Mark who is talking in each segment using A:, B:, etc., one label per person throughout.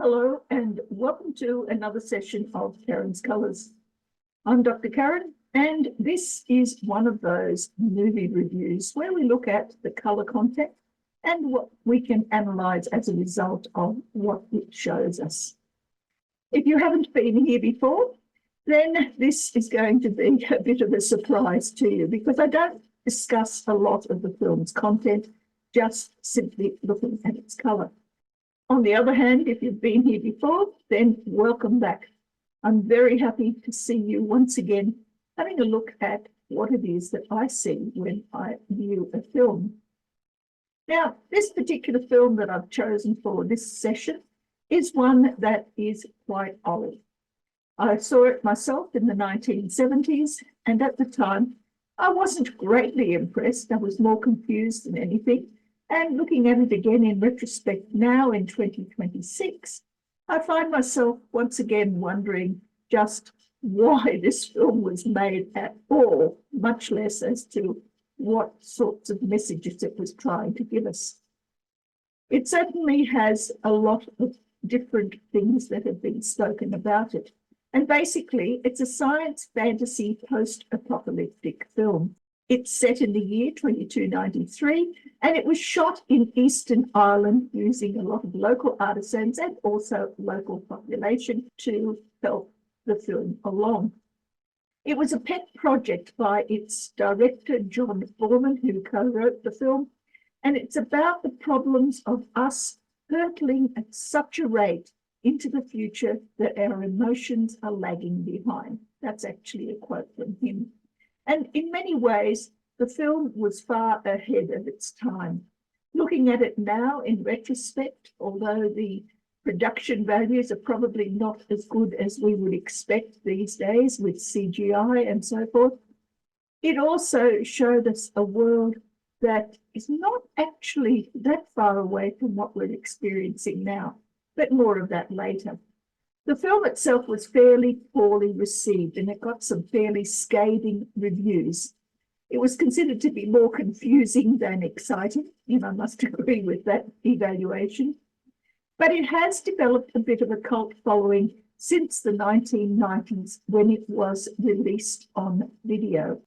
A: Hello and welcome to another session of Karen's Colours. I'm Dr. Karen, and this is one of those movie reviews where we look at the colour content and what we can analyse as a result of what it shows us. If you haven't been here before, then this is going to be a bit of a surprise to you because I don't discuss a lot of the film's content, just simply looking at its colour. On the other hand, if you've been here before, then welcome back. I'm very happy to see you once again having a look at what it is that I see when I view a film. Now, this particular film that I've chosen for this session is one that is quite old. I saw it myself in the 1970s, and at the time, I wasn't greatly impressed. I was more confused than anything. And looking at it again in retrospect now in 2026, I find myself once again wondering just why this film was made at all, much less as to what sorts of messages it was trying to give us. It certainly has a lot of different things that have been spoken about it. And basically, it's a science fantasy post-apocalyptic film. It's set in the year 2293, and it was shot in Eastern Ireland using a lot of local artisans and also local population to help the film along. It was a pet project by its director, John Foreman, who co-wrote the film, and it's about the problems of us hurtling at such a rate into the future that our emotions are lagging behind. That's actually a quote from him. And in many ways, the film was far ahead of its time. Looking at it now in retrospect, although the production values are probably not as good as we would expect these days with CGI and so forth, it also showed us a world that is not actually that far away from what we're experiencing now, but more of that later. The film itself was fairly poorly received, and it got some fairly scathing reviews. It was considered to be more confusing than exciting, and I must agree with that evaluation. But it has developed a bit of a cult following since the 1990s when it was released on video.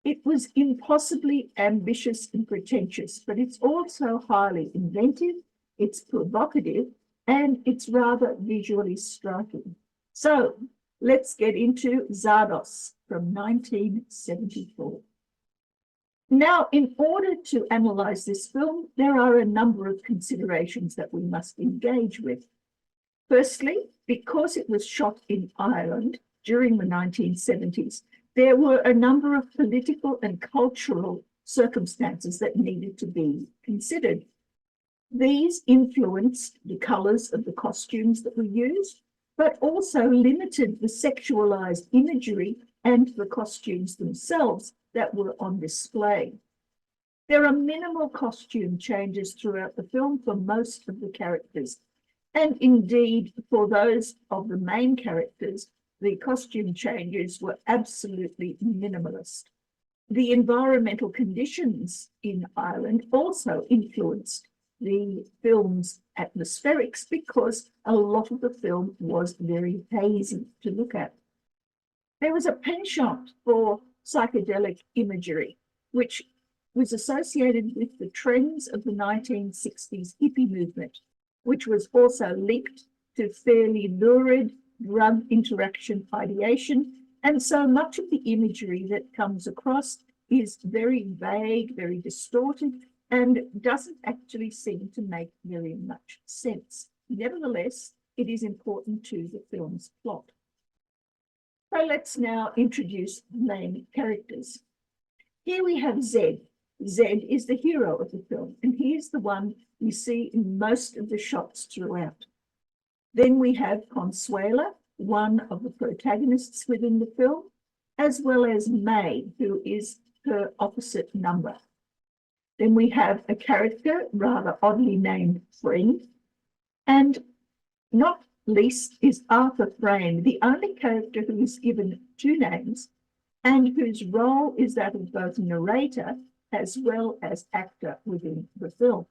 A: It was impossibly ambitious and pretentious, but it's also highly inventive, it's provocative, and it's rather visually striking. So let's get into Zardoz from 1974. Now, in order to analyse this film, there are a number of considerations that we must engage with. Firstly, because it was shot in Ireland during the 1970s, there were a number of political and cultural circumstances that needed to be considered. These influenced the colours of the costumes that were used, but also limited the sexualized imagery and the costumes themselves that were on display. There are minimal costume changes throughout the film for most of the characters, and indeed for those of the main characters, the costume changes were absolutely minimalist. The environmental conditions in Ireland also influenced the film's atmospherics because a lot of the film was very hazy to look at. There was a penchant for psychedelic imagery, which was associated with the trends of the 1960s hippie movement, which was also linked to fairly lurid drug interaction ideation. And so much of the imagery that comes across is very vague, very distorted, and doesn't actually seem to make very much sense. Nevertheless, it is important to the film's plot. So let's now introduce the main characters. Here we have Zed. Zed is the hero of the film, and he is the one you see in most of the shots throughout. Then we have Consuela, one of the protagonists within the film, as well as May, who is her opposite number. Then we have a character rather oddly named Friend, and not least is Arthur Frayne, the only character who is given two names and whose role is that of both narrator as well as actor within the film.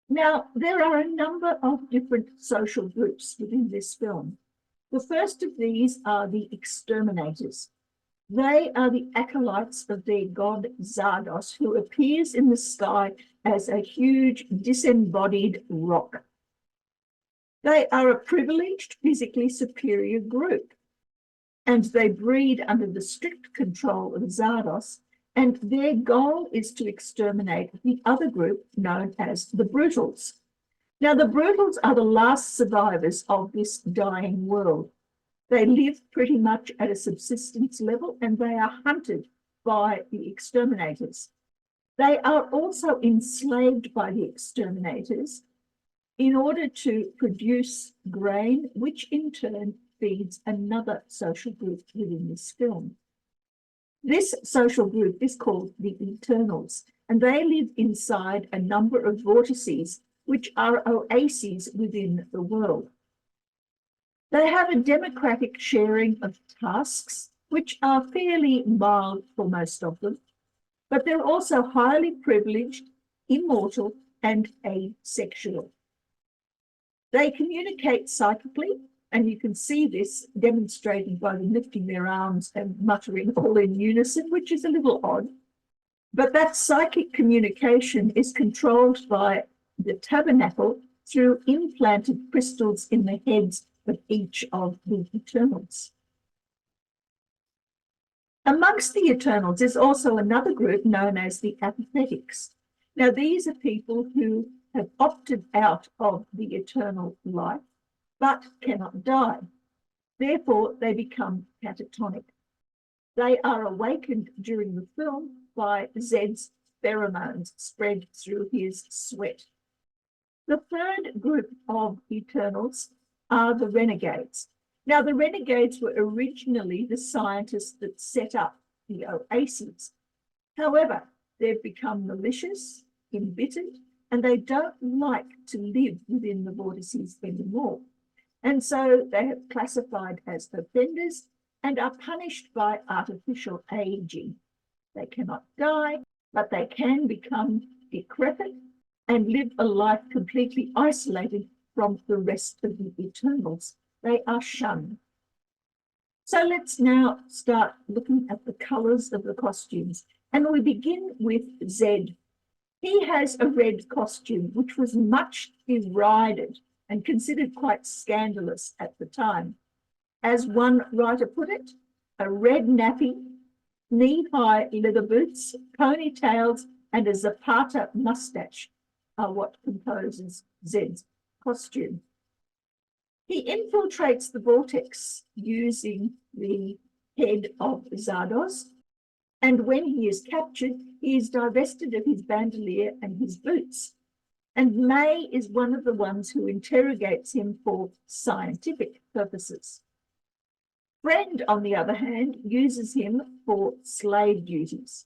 A: Now, there are a number of different social groups within this film. The first of these are the exterminators. They are the acolytes of their god Zardoz, who appears in the sky as a huge disembodied rock. They are a privileged, physically superior group, and they breed under the strict control of Zardoz, and their goal is to exterminate the other group known as the Brutals. Now, the Brutals are the last survivors of this dying world. They live pretty much at a subsistence level, and they are hunted by the exterminators. They are also enslaved by the exterminators in order to produce grain, which in turn feeds another social group within this film. This social group is called the Eternals, and they live inside a number of vortices, which are oases within the world. They have a democratic sharing of tasks, which are fairly mild for most of them, but they're also highly privileged, immortal, and asexual. They communicate psychically, and you can see this demonstrated by them lifting their arms and muttering all in unison, which is a little odd. But that psychic communication is controlled by the tabernacle through implanted crystals in the heads of each of the Eternals. Amongst the Eternals is also another group known as the Apathetics. Now, these are people who have opted out of the eternal life, but cannot die. Therefore, they become catatonic. They are awakened during the film by Zed's pheromones spread through his sweat. The third group of Eternals are the renegades. Now, the renegades were originally the scientists that set up the oases. However, they've become malicious, embittered, and they don't like to live within the vortices anymore. And so they have classified as offenders and are punished by artificial aging. They cannot die, but they can become decrepit and live a life completely isolated from the rest of the Eternals. They are shunned. So let's now start looking at the colours of the costumes. And we begin with Zed. He has a red costume, which was much derided and considered quite scandalous at the time. As one writer put it, a red nappy, knee-high leather boots, ponytails, and a Zapata mustache are what composes Zed's costume. He infiltrates the vortex using the head of Zardoz, and when he is captured, he is divested of his bandolier and his boots. And May is one of the ones who interrogates him for scientific purposes. Friend, on the other hand, uses him for slave duties.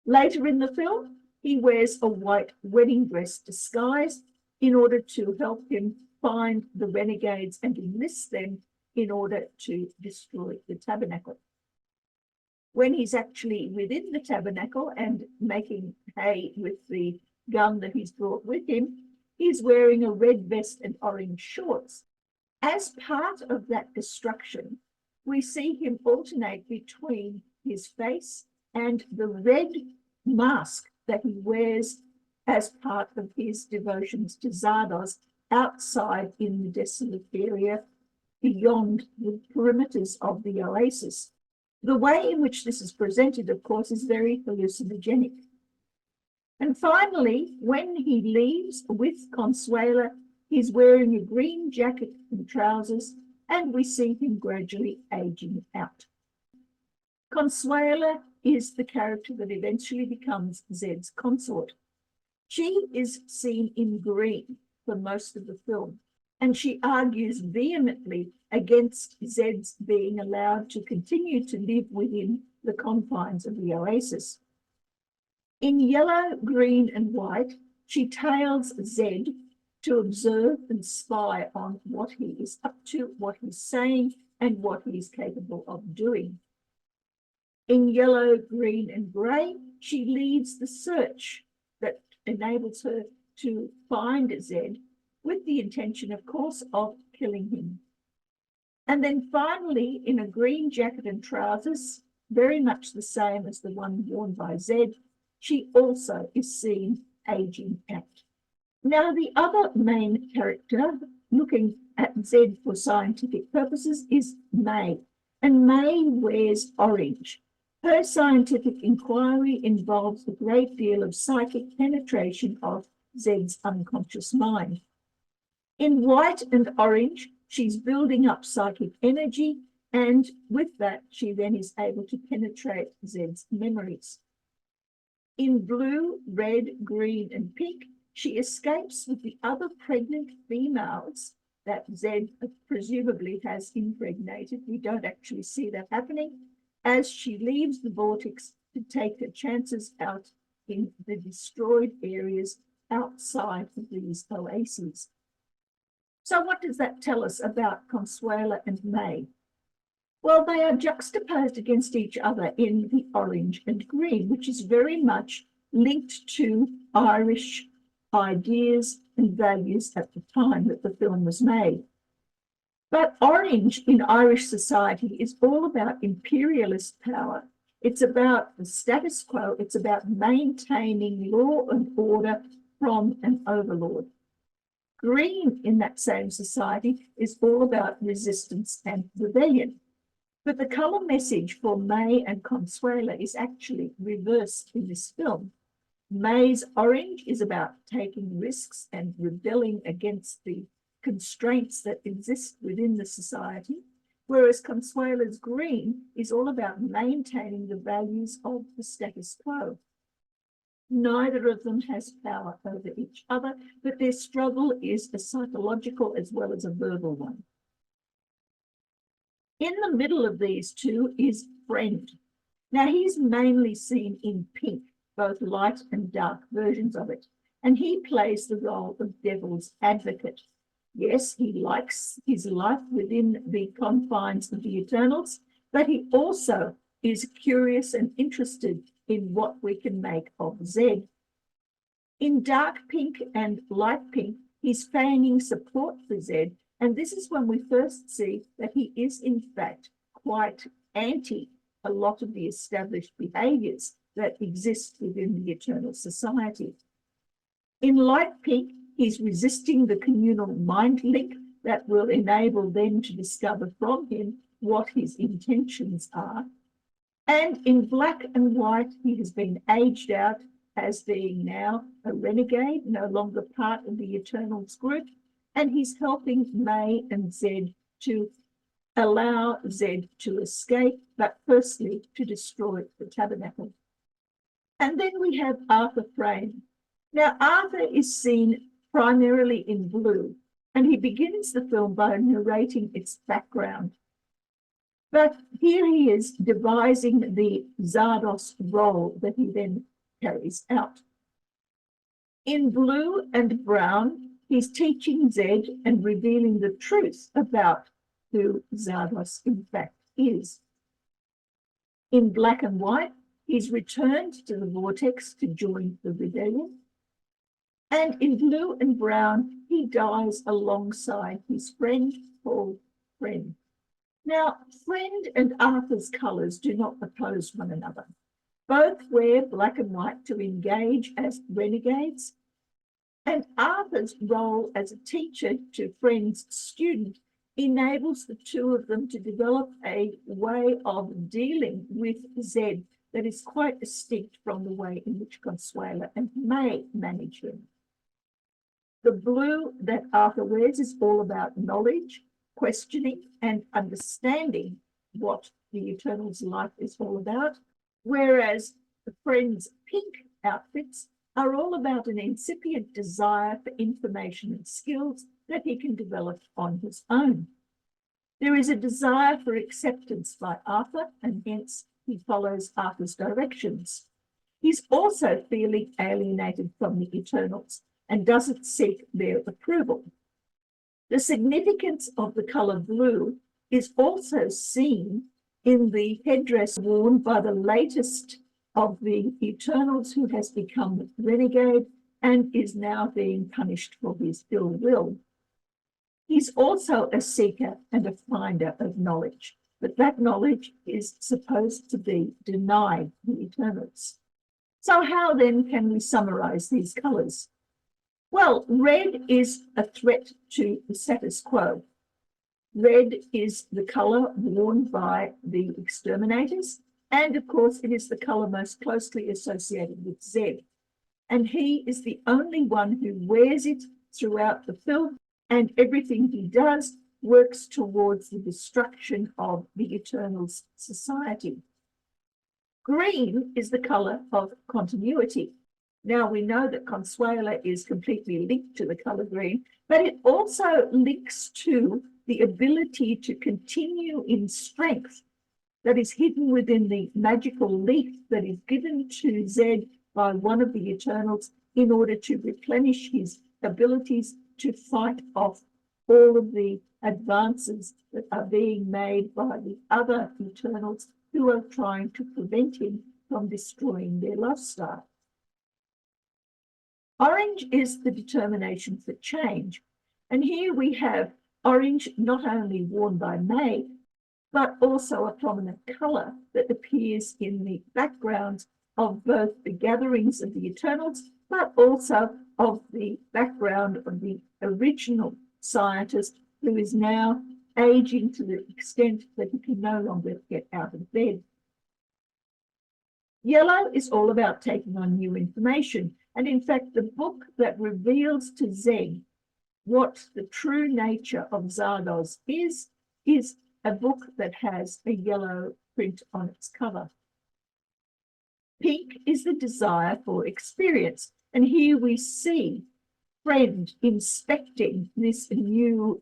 A: Later in the film, he wears a white wedding dress disguise in order to help him find the renegades and enlist them in order to destroy the tabernacle. When he's actually within the tabernacle and making hay with the gun that he's brought with him, he's wearing a red vest and orange shorts. As part of that destruction, we see him alternate between his face and the red mask that he wears as part of his devotions to Zardoz outside in the desolate area beyond the perimeters of the oasis. The way in which this is presented, of course, is very hallucinogenic. And finally, when he leaves with Consuela, he's wearing a green jacket and trousers, and we see him gradually aging out. Consuela is the character that eventually becomes Zed's consort. She is seen in green for most of the film, and she argues vehemently against Zed's being allowed to continue to live within the confines of the oasis. In yellow, green, and white, she tails Zed to observe and spy on what he is up to, what he's saying, and what he is capable of doing. In yellow, green, and grey, she leads the search that enables her to find Zed with the intention, of course, of killing him. And then finally, in a green jacket and trousers, very much the same as the one worn by Zed, she also is seen aging out. Now, the other main character looking at Zed for scientific purposes is May, and May wears orange. Her scientific inquiry involves a great deal of psychic penetration of Zed's unconscious mind. In white and orange, she's building up psychic energy, and with that, she then is able to penetrate Zed's memories. In blue, red, green, and pink, she escapes with the other pregnant females that Zed presumably has impregnated. We don't actually see that happening, as she leaves the vortex to take her chances out in the destroyed areas outside of these oases. So what does that tell us about Consuela and May? Well, they are juxtaposed against each other in the orange and green, which is very much linked to Irish ideas and values at the time that the film was made. But orange in Irish society is all about imperialist power. It's about the status quo. It's about maintaining law and order from an overlord. Green in that same society is all about resistance and rebellion. But the colour message for May and Consuela is actually reversed in this film. May's orange is about taking risks and rebelling against the constraints that exist within the society, whereas Consuela's green is all about maintaining the values of the status quo. Neither of them has power over each other, but their struggle is a psychological as well as a verbal one. In the middle of these two is Friend. Now, he's mainly seen in pink, both light and dark versions of it, and he plays the role of devil's advocate. Yes, he likes his life within the confines of the Eternals, but he also is curious and interested in what we can make of Zed. In dark pink and light pink, he's feigning support for Zed, and this is when we first see that he is in fact quite anti a lot of the established behaviours that exist within the Eternal Society. In light pink, he's resisting the communal mind link that will enable them to discover from him what his intentions are. And in black and white, he has been aged out as being now a renegade, no longer part of the Eternals group, and he's helping May and Zed to allow Zed to escape, but firstly to destroy the tabernacle. And then we have Arthur Frame. Now, Arthur is seen primarily in blue, and he begins the film by narrating its background. But here he is devising the Zardoz role that he then carries out. In blue and brown, he's teaching Zed and revealing the truth about who Zardoz in fact is. In black and white, he's returned to the vortex to join the rebellion. And in blue and brown, he dies alongside his friend called Friend. Now, Friend and Arthur's colours do not oppose one another. Both wear black and white to engage as renegades, and Arthur's role as a teacher to Friend's student enables the two of them to develop a way of dealing with Zed that is quite distinct from the way in which Consuela and May manage him. The blue that Arthur wears is all about knowledge, questioning, and understanding what the Eternals' life is all about, whereas the Friend's pink outfits are all about an incipient desire for information and skills that he can develop on his own. There is a desire for acceptance by Arthur, and hence he follows Arthur's directions. He's also feeling alienated from the Eternals and doesn't seek their approval. The significance of the colour blue is also seen in the headdress worn by the latest of the Eternals who has become renegade and is now being punished for his ill will. He's also a seeker and a finder of knowledge, but that knowledge is supposed to be denied the Eternals. So how then can we summarize these colours? Well, red is a threat to the status quo. Red is the colour worn by the exterminators, and of course it is the colour most closely associated with Zed. And he is the only one who wears it throughout the film, and everything he does works towards the destruction of the Eternals' society. Green is the colour of continuity. Now, we know that Consuela is completely linked to the colour green, but it also links to the ability to continue in strength that is hidden within the magical leaf that is given to Zed by one of the Eternals in order to replenish his abilities to fight off all of the advances that are being made by the other Eternals who are trying to prevent him from destroying their lifestyle. Orange is the determination for change. And here we have orange not only worn by May, but also a prominent colour that appears in the backgrounds of both the gatherings of the Eternals, but also of the background of the original scientist who is now aging to the extent that he can no longer get out of bed. Yellow is all about taking on new information. And in fact, the book that reveals to Zed what the true nature of Zardoz is a book that has a yellow print on its cover. Pink is the desire for experience. And here we see Friend inspecting this new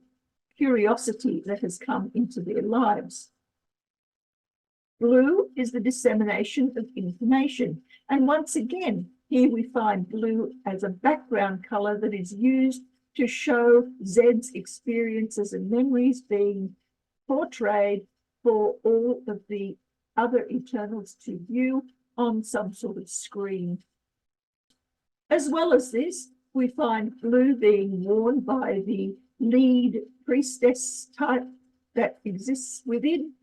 A: curiosity that has come into their lives. Blue is the dissemination of information. And once again, here we find blue as a background colour that is used to show Zed's experiences and memories being portrayed for all of the other Eternals to view on some sort of screen. As well as this, we find blue being worn by the lead priestess type that exists within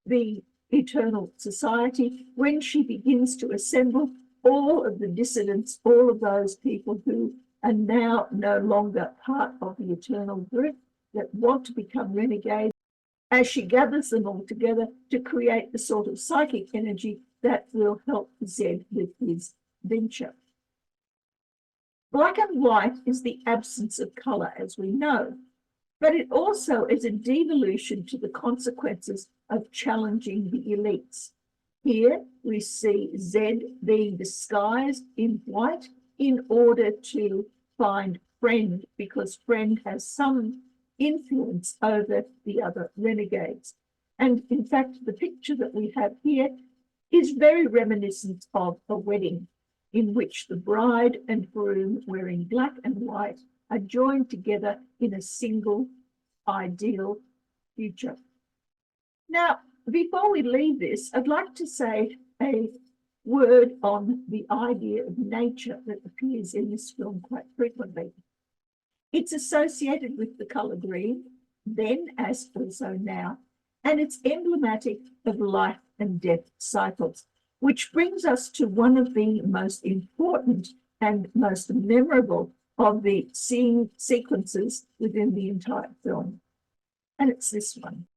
A: the Eternal Society when she begins to assemble all of the dissidents, all of those people who are now no longer part of the Eternal group that want to become renegades, as she gathers them all together to create the sort of psychic energy that will help Zed with his venture. Black and white is the absence of colour, as we know, but it also is a devolution to the consequences of challenging the elites. Here we see Zed being disguised in white in order to find Friend, because Friend has some influence over the other renegades. And in fact, the picture that we have here is very reminiscent of a wedding in which the bride and groom, wearing black and white, are joined together in a single ideal future. Now, before we leave this, I'd like to say a word on the idea of nature that appears in this film quite frequently. It's associated with the colour green, then as also now, and it's emblematic of life and death cycles, which brings us to one of the most important and most memorable of the scene sequences within the entire film. And it's this one.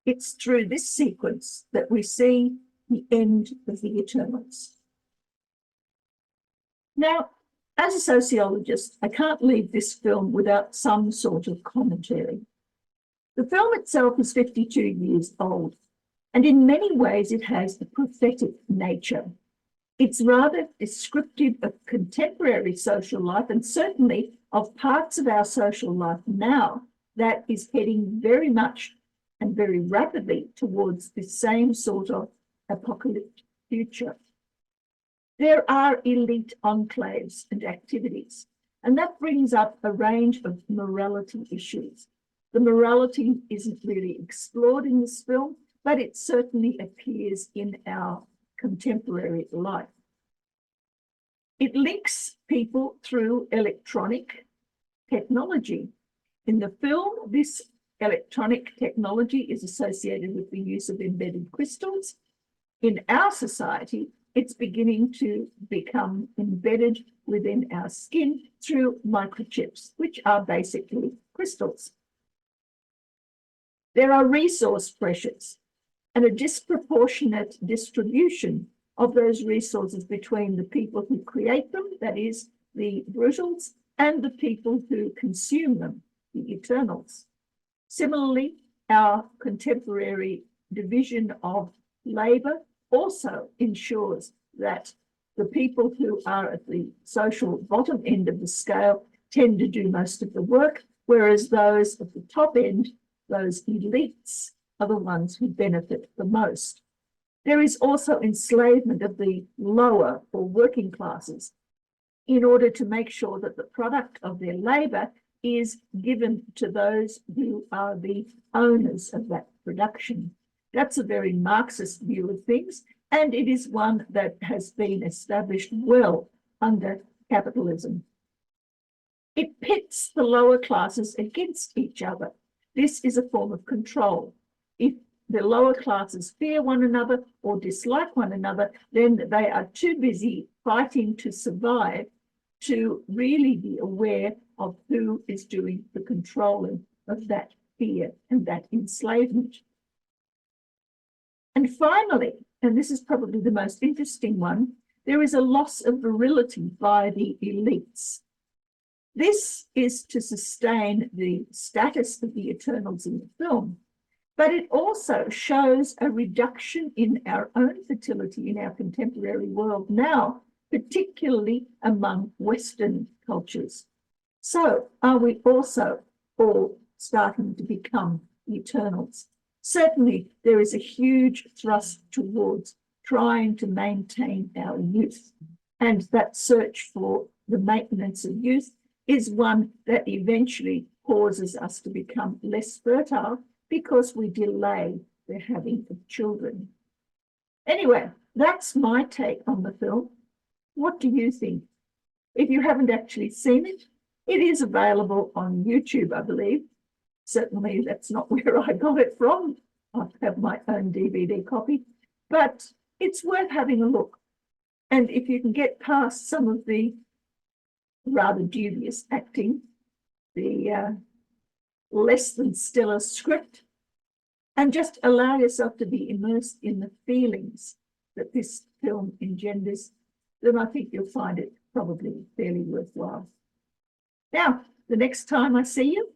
A: It's through this sequence that we see the end of the Eternals. Now, as a sociologist, I can't leave this film without some sort of commentary. The film itself is 52 years old, and in many ways it has a prophetic nature. It's rather descriptive of contemporary social life, and certainly of parts of our social life now that is heading very much and very rapidly towards the same sort of apocalyptic future. There are elite enclaves and activities, and that brings up a range of morality issues. The morality isn't really explored in this film, but it certainly appears in our contemporary life. It links people through electronic technology. In the film, this electronic technology is associated with the use of embedded crystals. In our society, it's beginning to become embedded within our skin through microchips, which are basically crystals. There are resource pressures and a disproportionate distribution of those resources between the people who create them, that is, the brutals, and the people who consume them, the eternals. Similarly, our contemporary division of labour also ensures that the people who are at the social bottom end of the scale tend to do most of the work, whereas those at the top end, those elites, are the ones who benefit the most. There is also enslavement of the lower or working classes in order to make sure that the product of their labour is given to those who are the owners of that production. That's a very Marxist view of things, and it is one that has been established well under capitalism. It pits the lower classes against each other. This is a form of control. If the lower classes fear one another or dislike one another, then they are too busy fighting to survive to really be aware of who is doing the controlling of that fear and that enslavement. And finally, and this is probably the most interesting one, there is a loss of virility by the elites. This is to sustain the status of the Eternals in the film, but it also shows a reduction in our own fertility in our contemporary world now, particularly among Western cultures. So are we also all starting to become Eternals? Certainly, there is a huge thrust towards trying to maintain our youth, and that search for the maintenance of youth is one that eventually causes us to become less fertile because we delay the having of children. Anyway, that's my take on the film. What do you think? If you haven't actually seen it, it is available on YouTube, I believe. Certainly, that's not where I got it from. I have my own DVD copy, but it's worth having a look. And if you can get past some of the rather dubious acting, the less than stellar script, and just allow yourself to be immersed in the feelings that this film engenders, then I think you'll find it probably fairly worthwhile. Now, the next time I see you,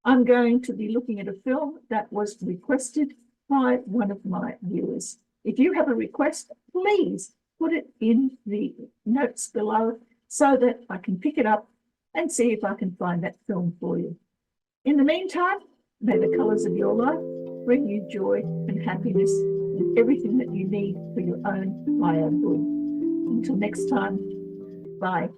A: I'm going to be looking at a film that was requested by one of my viewers. If you have a request, please put it in the notes below so that I can pick it up and see if I can find that film for you. In the meantime, may the colours of your life bring you joy and happiness and everything that you need for your own higher good. Until next time, bye.